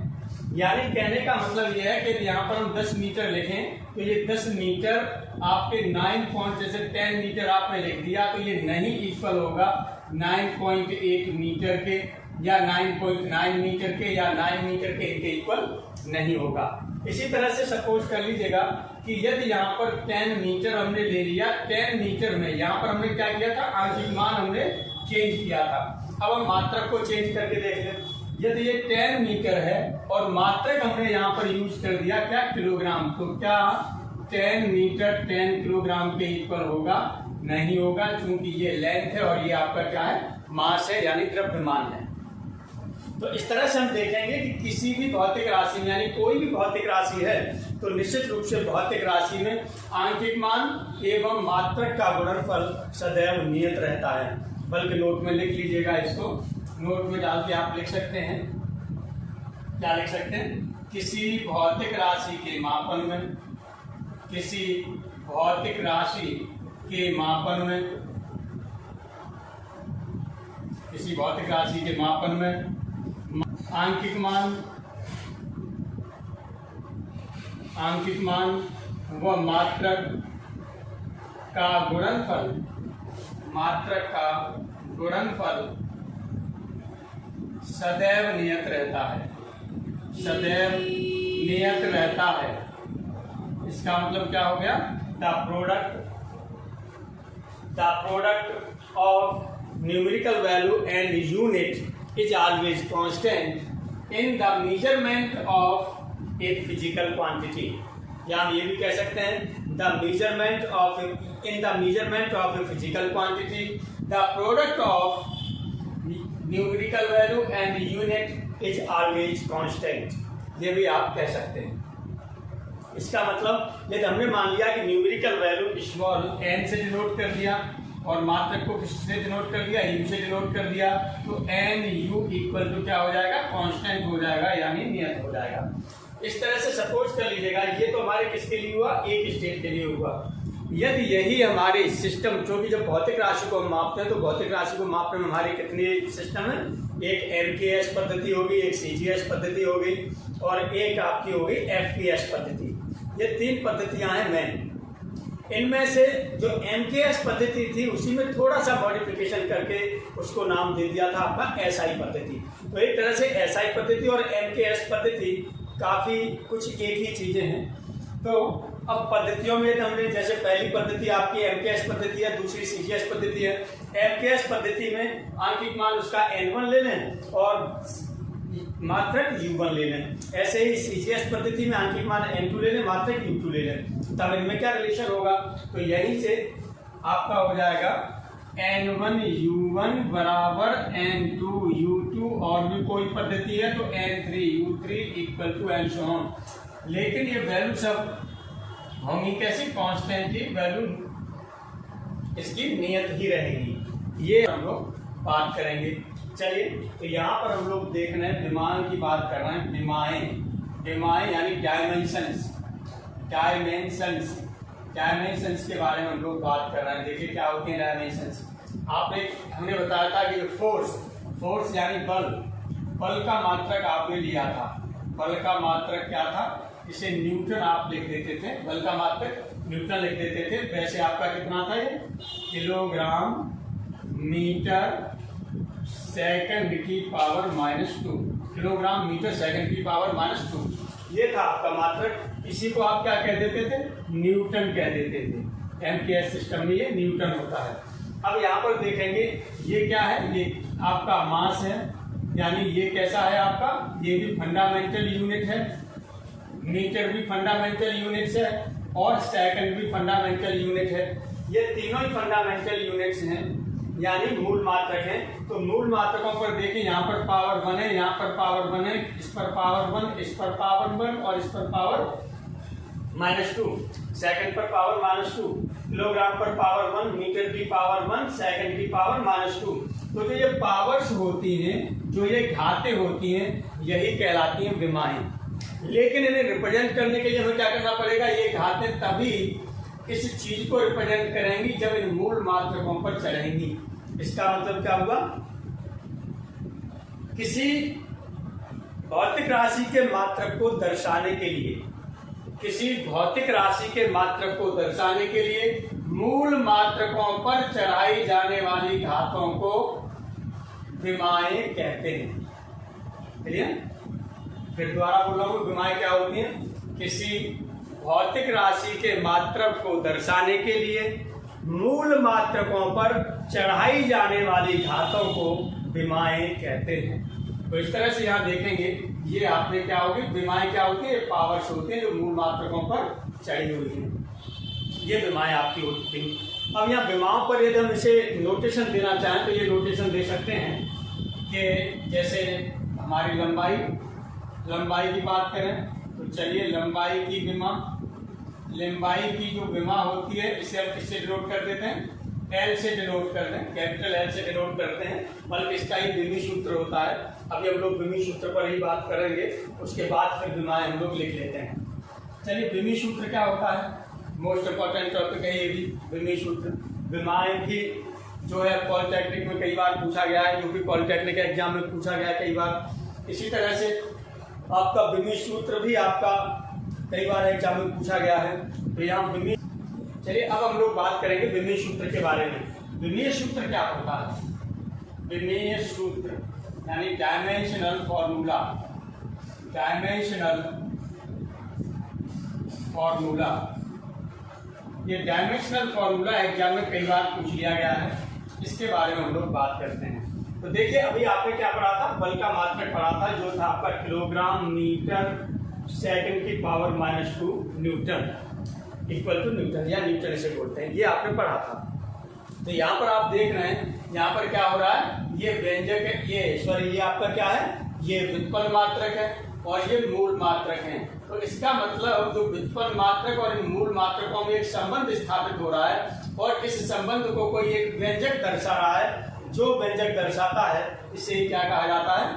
यानी कहने का मतलब ये है कि यहाँ पर हम 10 मीटर लिखें तो ये 10 मीटर आपके 9 पॉइंट, जैसे 10 मीटर आपने लिख दिया तो ये नहीं इक्वल होगा 9.8 मीटर के या 9.9 मीटर के या 9 मीटर के इनके इक्वल नहीं होगा। इसी तरह से सपोज कर लीजिएगा कि यदि यहाँ पर 10 मीटर हमने ले लिया, 10 मीटर में यहाँ पर हमने क्या किया था, आंशिक मान हमने चेंज किया था। अब हम मात्रक को चेंज करके देख लें। यदि ये 10 मीटर है और मात्रक हमने यहाँ पर यूज कर दिया क्या, किलोग्राम, तो क्या 10 मीटर 10 किलोग्राम के इक्वल होगा? नहीं होगा, क्योंकि ये लेंथ है और ये आपका क्या है, मास है, यानी द्रव्यमान है। तो इस तरह से हम देखेंगे कि किसी भी भौतिक राशि में, यानी कोई भी भौतिक राशि है तो निश्चित रूप से भौतिक राशि में आंशिक मान एवं मात्रक का गुणनफल सदैव नियत रहता है। बल्कि नोट में लिख लीजिएगा, इसको नोट में डाल के आप लिख सकते हैं, क्या लिख सकते हैं, किसी भौतिक राशि के मापन में, किसी भौतिक राशि के मापन में, किसी भौतिक राशि के मापन में आंशिक मान व मात्रक का गुणनफल, मात्रक का गुणनफल सदैव नियत रहता है, सदैव नियत रहता है। इसका मतलब क्या हो गया, the product of numerical value and unit is always constant in the measurement of a physical quantity। या हम ये भी कह सकते हैं in the measurement of a physical quantity the product of numerical value and unit is always constant। ये भी आप कह सकते हैं। इसका मतलब यदि हमने मान लिया कि न्यूमेरिकल वैल्यू स्मॉल n से डिनोट कर दिया और मात्रक को किससे डिनोट कर दिया, u से डिनोट कर दिया, तो n u इक्वल टू क्या हो जाएगा, कांस्टेंट हो जाएगा, यानी नियत हो जाएगा। इस तरह से सपोज कर लीजिएगा, ये तो हमारे किसके लिए हुआ, एक स्टेट के लिए हुआ। यदि यही हमारे सिस्टम, क्योंकि जब भौतिक राशि को हम मापते हैं तो भौतिक राशि को मापने में हमारे कितने सिस्टम है, एक MKS पद्धति होगी, एक CGS पद्धति होगी और एक आपकी होगी FPS पद्धति। ये 3 पद्धतियां हैं मेन। इनमें से जो MKS पद्धति थी उसी में थोड़ा सा मॉडिफिकेशन करके उसको नाम दे दिया था आपका SI पद्धति। तो एक तरह से SI पद्धति और MKS पद्धति काफी कुछ एक ही चीजें हैं। तो अब पद्धतियों में हमने, जैसे पहली पद्धति आपकी MKS पद्धति है, दूसरी CGS पद्धति है। MKS पद्धति में आंशिक मान उसका N1 ले लें और मात्रक U1 ले लें। ऐसे ही CGS पद्धति में आंशिक मान N2 ले लें, मात्रक U2 ले लें। तब इनमें क्या रिलेशन होगा, तो यहीं से आपका हो जाएगा N1 U1 बराबर N2 U2, और भी कोई पद्धति है तो N3 U3 equal to and so on. लेकिन ये वैल्यू सब होंगी कैसी, कांस्टेंट की वैल्यू, इसकी नियत ही रहेगी। ये हम लोग बात करेंगे। चलिए, तो यहाँ पर हम लोग देख रहे हैं विमान की बात कर रहे हैं, विमाएं यानी डायमेंशंस के बारे में हम लोग बात कर रहे हैं। देखिए क्या होते हैं डायमेंशंस। हमने बताया था कि फोर्स यानी बल का मात्रक आपने लिया था। बल का मात्रक क्या था, इसे न्यूटन आप लिख देते थे, बल का मात्रक न्यूटन लिख देते थे। वैसे आपका कितना था, ये किलोग्राम मीटर सेकंड की पावर -2, किलोग्राम मीटर सेकंड की पावर -2, ये था आपका मात्रक। इसी को आप क्या कह देते थे, न्यूटन कह देते थे। MKS सिस्टम में ये न्यूटन होता है। अब यहाँ पर देखेंगे ये क्या है, ये आपका मास है, यानी ये कैसा है आपका, ये भी फंडामेंटल यूनिट है, मीटर भी फंडामेंटल यूनिट्स है और सेकंड भी फंडामेंटल यूनिट है। ये तीनों ही फंडामेंटल यूनिट्स हैं, यानी मूल मात्रक हैं। तो मूल मात्रकों पर देखिए, यहाँ पर पावर 1 है, यहाँ पर पावर 1 है, इस पर पावर 1, इस पर पावर 1 और इस पर पावर -2, सेकंड पर पावर -2, किलोग्राम पर पावर 1, मीटर की पावर 1, सेकंड की पावर -2। तो जो ये पावर्स होती हैं, जो ये घातें होती हैं, यही कहलाती हैं विमाएं। लेकिन इन्हें रिप्रेजेंट करने के लिए हमें क्या करना पड़ेगा, ये घातें तभी इस चीज को रिप्रेजेंट करेंगी जब इन मूल मात्रकों पर चढ़ेंगी। इसका मतलब क्या हुआ, किसी भौतिक राशि के मात्रक को दर्शाने के लिए, किसी भौतिक राशि के मात्रक को दर्शाने के लिए मूल मात्रकों पर चढ़ाई जाने वाली घातों को विमाएं कहते हैं। क्लियर? फिर दोबारा बोल रहा हूं, विमाएं क्या होती हैं, किसी भौतिक राशि के मात्रक को दर्शाने के लिए मूल मात्रकों पर चढ़ाई जाने वाली घातों को विमाएं कहते हैं। तो इस तरह से यहाँ देखेंगे, ये आपने क्या होगी, विमाएं क्या होती है, पावर्स होती हैं जो मूल मात्रकों पर चढ़ी हुई हैं, ये विमाएं आपकी होती हैं। अब यहाँ विमाओं पर यदि हम इसे नोटेशन देना चाहें तो ये नोटेशन दे सकते हैं कि जैसे हमारी लंबाई की बात करें तो चलिए लंबाई की विमा, लंबाई की जो विमा होती है इसे हम किससे डिनोट कर देते हैं, एल से डिनोट करते हैं, कैपिटल एल से डिनोट करते हैं, बल्कि इसका ही विमी सूत्र होता है। अभी हम लोग विमी सूत्र पर ही बात करेंगे, उसके बाद फिर विमाएं हम लोग लिख लेते हैं। चलिए विमी सूत्र क्या होता है, मोस्ट इंपॉर्टेंट टॉपिक है ये भी, विमी सूत्र। विमाएं भी जो है पॉलिटेक्निक में कई बार पूछा गया है, क्योंकि पॉलिटेक्निक एग्जाम में पूछा गया है कई बार। इसी तरह से आपका विमी सूत्र भी आपका कई बार एग्जाम में पूछा गया है। तो यहाँ विमी, चलिए अब हम लोग बात करेंगे विमीय सूत्र के बारे में। विमीय सूत्र क्या होता है, विमीय सूत्र यानी डायमेंशनल फॉर्मूला, डायमेंशनल फॉर्मूला। ये डायमेंशनल फॉर्मूला एग्जाम में कई बार पूछ लिया गया है, इसके बारे में हम लोग बात करते हैं। तो देखिए अभी आपने क्या पढ़ा था, बल का मात्रक पढ़ा था जो था आपका किलोग्राम मीटर सेकंड की power -2 newton equal to newton, या न्यूटन इसे बोलते हैं, ये आपने पढ़ा था। तो यहाँ पर आप देख रहे हैं, यहाँ पर क्या हो रहा है, ये व्यंजक है, ये आपका क्या है, ये व्युत्पन्न मात्रक है और ये मूल मात्रक है। तो इसका मतलब जो व्युत्पन्न मात्रक और इन मूल मात्रकों में एक संबंध स्थापित हो रहा है और इस संबंध को कोई एक व्यंजक दर्शा रहा है। जो व्यंजक दर्शाता है इसे क्या कहा जाता है,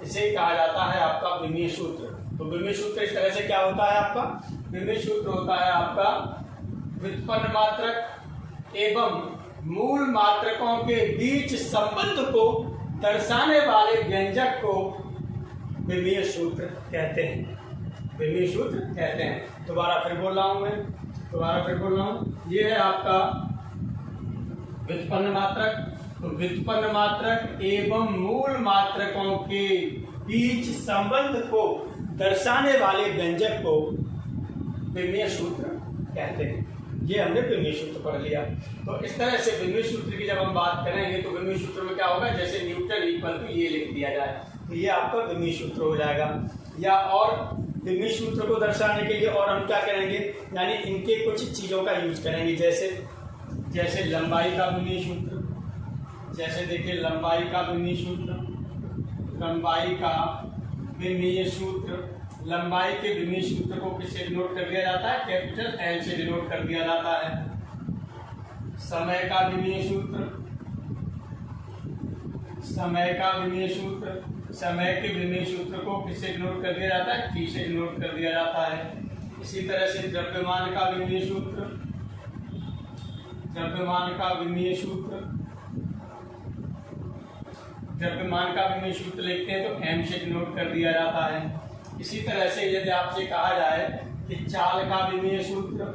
इसे कहा जाता है आपका विमीय सूत्र। तो विमीय सूत्र इस तरह से क्या होता है, आपका विमीय सूत्र होता है आपका व्युत्पन्न मात्रक एवं मूल मात्रकों के बीच संबंध को दर्शाने वाले व्यंजक को विमीय सूत्र कहते हैं, विमीय सूत्र कहते हैं। दोबारा फिर बोल रहा हूं, ये है आपका व्युत्पन्न मात्रक। तो व्युत्पन्न मात्रक एवं मूल मात्रकों के बीच संबंध को दर्शाने वाले व्यंजक को विमीय सूत्र कहते हैं। ये हमने विमीय सूत्र पढ़ लिया। तो इस तरह से विमीय सूत्र की जब हम बात करेंगे तो विमीय सूत्र में क्या होगा, जैसे न्यूटन इक्वल टू ये लिख दिया जाए तो ये आपका विमीय सूत्र हो जाएगा। या और विमीय सूत्र को दर्शाने के लिए और हम क्या करेंगे, यानी इनके कुछ चीजों का यूज करेंगे, जैसे लंबाई का विमीय सूत्र। जैसे देखिए लंबाई का विमीय सूत्र, लंबाई का विमीय सूत्र, लंबाई के विमीय सूत्र को किससे डिनोट कर दिया जाता है, कैपिटल एल से डिनोट कर दिया जाता है। समय का विमीय सूत्र, समय का विमीय सूत्र, समय के विमीय सूत्र को किससे डिनोट कर दिया जाता है, टी से डिनोट कर दिया जाता है। इसी तरह से द्रव्यमान का विमीय सूत्र, द्रव्यमान का विमीय सूत्र, द्रव्यमान का विमीय सूत्र लिखते हैं तो एम से डिनोट कर दिया जाता है। इसी तरह से यदि आपसे कहा जाए कि चाल का विमीय सूत्र,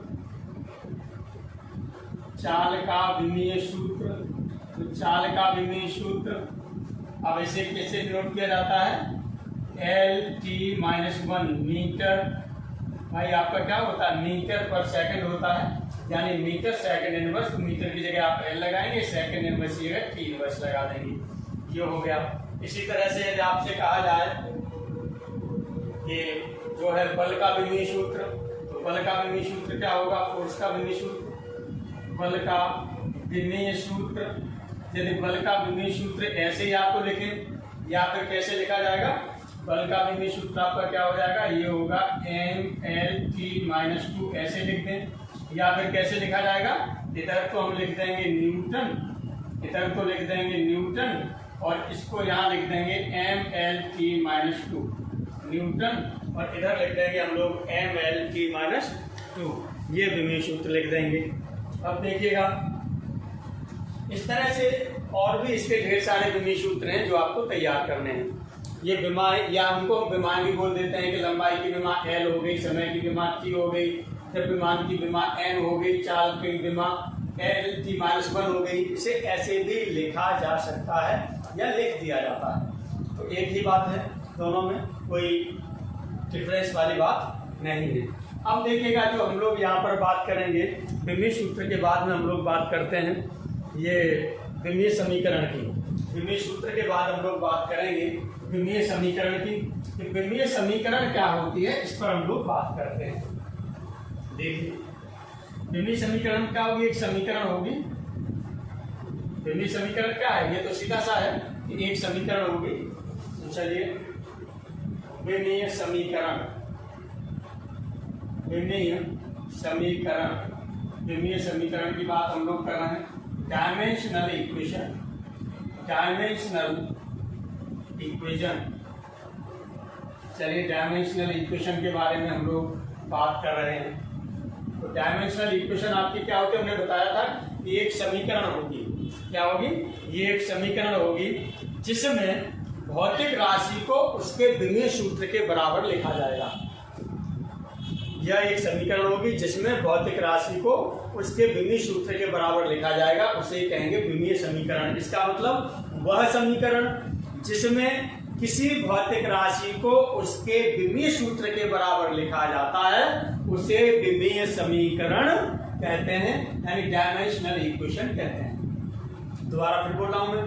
चाल का विमीय सूत्र, तो चाल का विमीय सूत्र अब इसे कैसे डिनोट किया जाता है, L-T-1 मीटर। भाई आपका क्या होता है, मीटर पर सेकंड होता है, यानी मीटर सेकंड इनवर्स। मीटर की जगह आप L लगाएंगे, सेकंड इनवर्स की जगह T इनवर्स लगा देंगे, ये हो गया। इसी तरह से यदि आपसे कहा जाए कि जो है बल का विमीय सूत्र, तो बल का विमीय सूत्र क्या होगा, फोर्स का विमीय सूत्र, बल का विमीय सूत्र। यदि बल का विमीय सूत्र ऐसे ही आपको लिखें या फिर कैसे लिखा जाएगा, बल का विमीय सूत्र आपका क्या हो जाएगा, ये होगा mL/t-2 ऐसे लिख दें, या फिर कैसे लिखा जाएगा, इधर तो हम लिख देंगे न्यूटन, इधर तो लिख देंगे न्यूटन, और इसको यहाँ लिख देंगे mL/t-2 न्यूटन, और इधर लिख देंगे हम लोग mL/t-2, ये विमीय सूत्र लिख देंगे। अब देखिएगा इस तरह से और भी इसके ढेर सारे विमीय सूत्र हैं जो आपको तैयार करने हैं। ये विमा, या हमको विमान भी बोल देते हैं कि लंबाई की विमा L हो गई, समय की विमा T हो गई, जब विमान की विमा N हो गई, चाल की विमा L/t-1 हो गई। इसे ऐसे भी लिखा जा सकता है या लिख दिया जाता है, तो एक ही बात है, दोनों में कोई डिफरेंस वाली बात नहीं है। अब देखिएगा जो हम लोग यहाँ पर बात करेंगे विमीय सूत्र के बाद में हम लोग बात करते हैं ये विमीय समीकरण की। विमीय सूत्र के बाद हम लोग बात करेंगे विमीय समीकरण की, कि विमीय समीकरण क्या होती है, इस पर हम लोग बात करते हैं। देखिए विमीय समीकरण क्या होगी, एक समीकरण होगी। विमीय समीकरण क्या है, ये तो सीधा सा है कि एक समीकरण होगी। तो चलिए विमीय समीकरण, विमीय समीकरण, विमीय समीकरण की बात हम लोग कर रहे हैं। डायमेंशनल इक्वेशन, डायमेंशनल इक्वेशन, चलिए डायमेंशनल इक्वेशन के बारे में हम लोग बात कर रहे हैं। तो डायमेंशनल इक्वेशन आपकी क्या होती है, हमने बताया था कि एक समीकरण होगी, क्या होगी, ये एक समीकरण होगी जिसमें भौतिक राशि को उसके विमीय सूत्र के बराबर लिखा जाएगा। यह एक समीकरण होगी जिसमें भौतिक राशि को उसके विमीय सूत्र के बराबर लिखा जाएगा, उसे कहेंगे विमीय समीकरण। इसका मतलब वह समीकरण जिसमें किसी भौतिक राशि को उसके विमीय सूत्र के बराबर लिखा जाता है उसे विमीय समीकरण कहते हैं, यानी डायमेंशनल इक्वेशन कहते हैं। दोबारा फिर बोल रहा हूं मैं,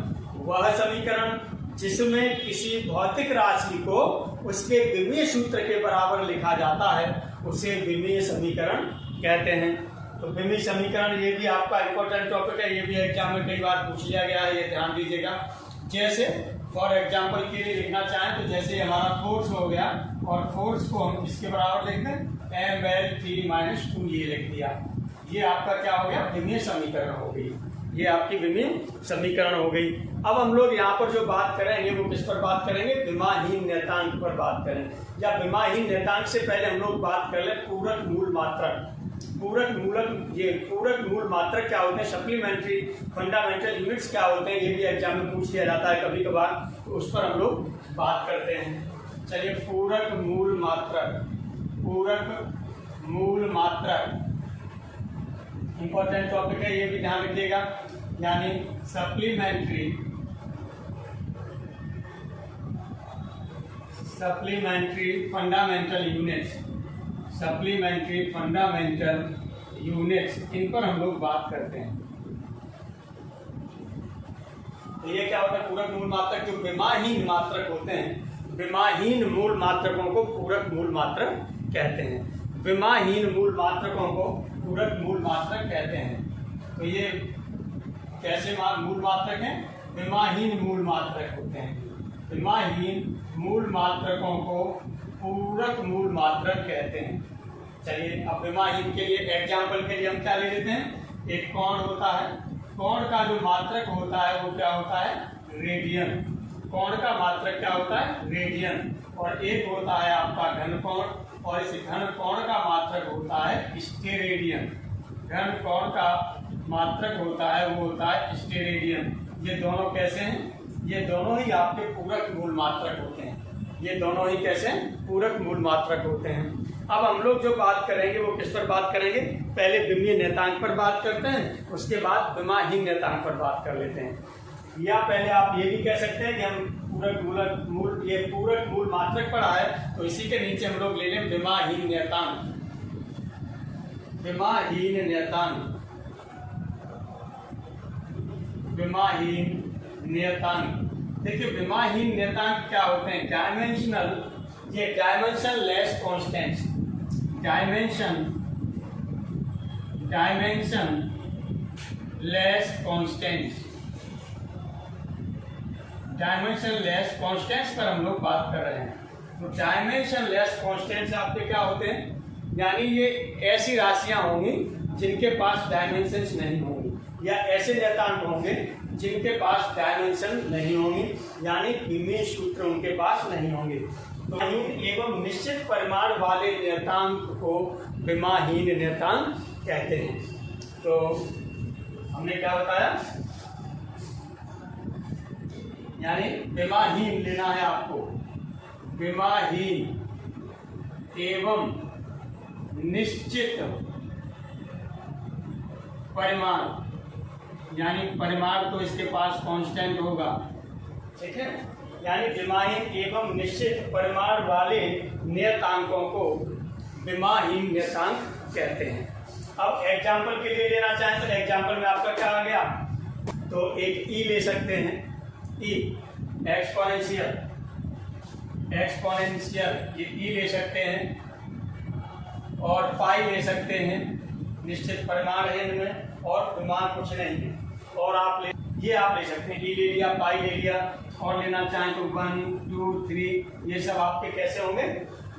वह समीकरण जिसमें किसी भौतिक राशि को उसके विमीय सूत्र के बराबर लिखा जाता है उसे विमीय समीकरण कहते हैं। तो विमीय समीकरण ये भी आपका इंपॉर्टेंट टॉपिक है, ये भी एग्जाम में कई बार पूछ लिया गया है, ये ध्यान दीजिएगा। जैसे फॉर एग्जाम्पल के लिए लिखना चाहें तो जैसे हमारा फोर्स हो गया, और फोर्स को हम इसके बराबर लिख दें mL/t-2, ये लिख दिया, ये आपका क्या हो गया, विमीय समीकरण हो गई, ये आपकी विमीय समीकरण हो गई। अब हम लोग यहाँ पर जो बात करेंगे वो किस पर बात करेंगे, विमाहीन नियतांक पर बात करें। या विमाहीन नियतांक से पहले हम लोग बात कर ले पूरक मूल मात्रक। पूरक मूल मात्रक क्या होते हैं, सप्लीमेंट्री फंडामेंटल यूनिट्स क्या होते हैं, ये भी एग्जाम में पूछ लिया जाता है कभी कभार, तो उस पर हम लोग बात करते हैं। चलिए पूरक मूल मात्रक, पूरक मूल मात्रक इंपॉर्टेंट टॉपिक है, ये भी ध्यान रखिएगा। यानी supplementary fundamental units, supplementary fundamental units, इन पर हम लोग बात करते हैं। तो ये क्या होता है, पूरक मूल मात्रक। जो विमाहीन मात्रक होते हैं, विमाहीन मूल मात्रकों को पूरक मूल मात्रक कहते हैं। विमाहीन मूल मात्रकों को पूरक मूल मात्रक कहते हैं। तो ये कैसे मूल मात्रक हैं, विमाहीन मूल मात्रक होते हैं। विमाहीन मूल मात्रकों को पूरक मूल मात्रक कहते हैं। चलिए अब विमाहीन के लिए एग्जाम्पल के लिए हम क्या ले लेते हैं, एक कोण होता है, कोण का जो मात्रक होता है वो क्या होता है, रेडियन। कोण का मात्रक क्या होता है, रेडियन। और एक होता है आपका घन कोण, और इस घन कोण का मात्रक होता है स्टेरेडियन। घन कोण का मात्रक होता है वो होता है स्टेरेडियन। ये दोनों कैसे हैं, ये दोनों ही आपके पूरक मूल मात्रक होते हैं। ये दोनों ही कैसे पूरक मूल मात्रक होते हैं। अब हम लोग जो बात करेंगे वो किस पर बात करेंगे, पहले विमीय नियतांक पर बात करते हैं, उसके बाद विमाहीन नियतांक पर बात कर लेते हैं। या पहले आप ये भी कह सकते हैं कि हम पूरक मूल मात्रक पर आए तो इसी के नीचे हम लोग ले लें विमाहीन नियतांक। विमाहीन नियतांक, विमाहीन नियतांक। देखिए विमाहीन नियतांक क्या होते हैं, डायमेंशनल, ये dimension less constant, dimension less constant, dimension less constants पर हम लोग बात कर रहे हैं। तो डायमेंशनलेस कांस्टेंट्स आपके क्या होते हैं, यानी ये ऐसी राशियां होंगी जिनके पास डायमेंशंस नहीं होंगी, या ऐसे नियतांक होंगे जिनके पास डायमेंशन नहीं होंगी, यानी विमीय सूत्र उनके पास नहीं होंगे। तो एवं निश्चित परिमाण वाले नियतांक को विमाहीन नियतांक कहते हैं। तो हमने क्या बताया, यानी विमाहीन लेना है आपको, विमाहीन एवं निश्चित परिमाण, यानी परिमाण तो इसके पास कांस्टेंट होगा, ठीक है, यानी विमाहीन एवं निश्चित परिमाण वाले नियतांकों को विमाहीन नियतांक कहते हैं। अब एग्जाम्पल के लिए लेना चाहें तो एग्जाम्पल में आपका क्या आ गया, तो एक ई ले सकते हैं, ई एक्सपोनेंशियल, ये ई ले सकते हैं, और पाई ले सकते हैं, निश्चित परिमाण है इनमें और विमान कुछ नहीं है, और आप ले सकते हैं, ई ले लिया, पाई ले लिया, और लेना चाहें तो 1 2 3, ये सब आपके कैसे होंगे,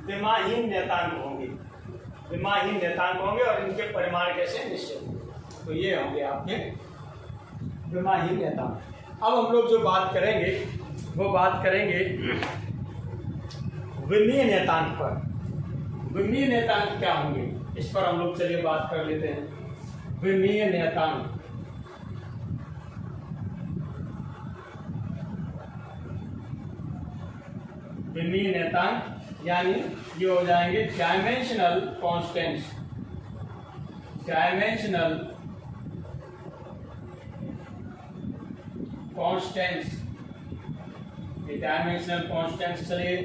विमाहीन नियतांक होंगे, विमाहीन नियतांक होंगे, और इनके परिमाण कैसे निश्चित होंगे। तो ये होंगे आपके विमाहीन नियतांक। अब हम लोग जो बात करेंगे वो बात करेंगे विमीय नियतांक पर। विमीय नियतांक क्या होंगे, इस पर हम लोग चलिए बात कर लेते हैं। विमीय नियतांक, विमीय नियतांक यानी ये हो जाएंगे डायमेंशनल कांस्टेंट्स, डायमेंशनल कांस्टेंट्स, ये डायमेंशनल कांस्टेंट्स। चलिए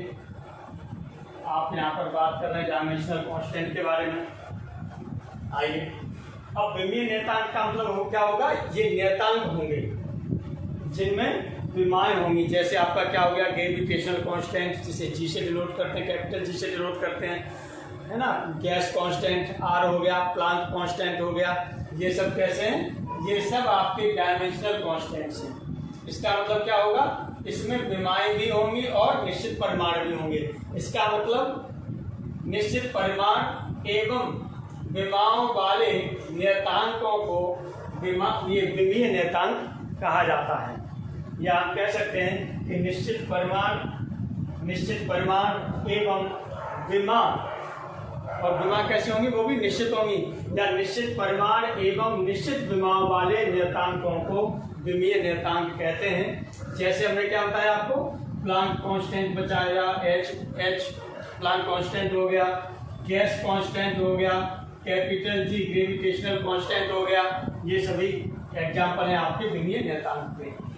आप यहाँ पर बात कर रहे हैं डायमेंशनल कांस्टेंट के बारे में। आइए, अब विमीय नियतांक का मतलब क्या होगा, ये नियतांक होंगे जिनमें विमाएं होंगी, जैसे आपका क्या हो गया ग्रेविटेशनल कांस्टेंट, जिसे जी से डिनोट करते हैं, कैपिटल जी से डिनोट करते हैं, है ना, गैस कांस्टेंट आर हो गया, प्लांक कांस्टेंट हो गया, ये सब कैसे हैं, ये सब आपके डायमेंशनल कांस्टेंट्स हैं। इसका मतलब क्या होगा, इसमें विमाएं भी होंगी और निश्चित परिमाण भी होंगे। इसका मतलब निश्चित परिमाण एवं विमाओं वाले नियतांकों को ये विमीय नियतांक कहा जाता है। या आप कह सकते हैं कि निश्चित परिमाण एवं विमा, और विमा कैसी होंगी, वो भी निश्चित होंगी, या निश्चित परिमाण एवं निश्चित विमा वाले नियतांकों को विमीय नियतांक कहते हैं। जैसे हमने क्या बताया आपको, प्लांक कांस्टेंट बचाया, एच प्लांक कांस्टेंट हो गया, गैस कांस्टेंट हो गया, कैपिटल जी ग्रेविटेशनल कांस्टेंट हो गया, ये सभी एग्जाम्पल हैं आपके विमीय नियतांक के।